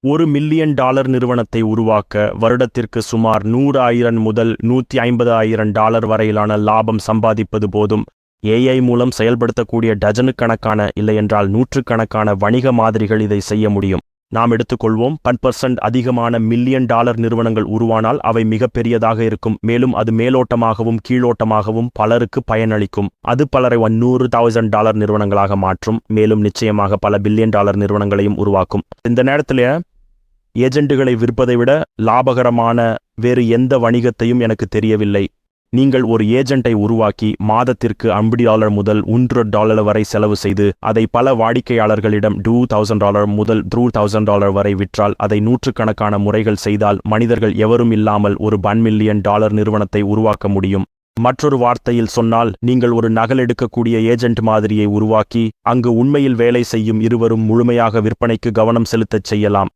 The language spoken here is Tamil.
1 மில்லியன் டாலர் நிறுவனத்தை உருவாக்க வருடத்திற்கு சுமார் 100,000 முதல் 150,000 டாலர் வரையிலான லாபம் சம்பாதிப்பது போதும். ஏஐ மூலம் செயல்படுத்தக்கூடிய டஜனுக்கணக்கான இல்லையென்றால் நூற்றுக்கணக்கான வணிக மாதிரிகள் இதை செய்ய முடியும். நாம் எடுத்துக்கொள்வோம் 10% அதிகமான மில்லியன் டாலர் நிறுவனங்கள் உருவானால் அவை மிகப்பெரியதாக இருக்கும். மேலும் அது மேலோட்டமாகவும் கீழோட்டமாகவும் பலருக்கு பயனளிக்கும். அது பலரை 100,000 டாலர் நிறுவனங்களாக மாற்றும். மேலும் நிச்சயமாக பல பில்லியன் டாலர் நிறுவனங்களையும் உருவாக்கும். இந்த நேரத்தில் ஏஜெண்டுகளை விற்பதை விட லாபகரமான வேறு எந்த வணிகத்தையும் எனக்கு தெரியவில்லை. நீங்கள் ஒரு ஏஜெண்டை உருவாக்கி மாதத்திற்கு $50 முதல் $100 வரை செலவு செய்து அதை பல வாடிக்கையாளர்களிடம் $2,000 முதல் $3,000 வரை விற்றால் அதை நூற்றுக்கணக்கான முறைகள் செய்தால் மனிதர்கள் எவரும் இல்லாமல் ஒரு $1 மில்லியன் நிறுவனத்தை உருவாக்க முடியும். மற்றொரு வார்த்தையில் சொன்னால், நீங்கள் ஒரு நகலெடுக்கக்கூடிய ஏஜெண்ட் மாதிரியை உருவாக்கி அங்கு உண்மையில் வேலை செய்யும் இருவரும் முழுமையாக விற்பனைக்கு கவனம் செலுத்தச் செய்யலாம்.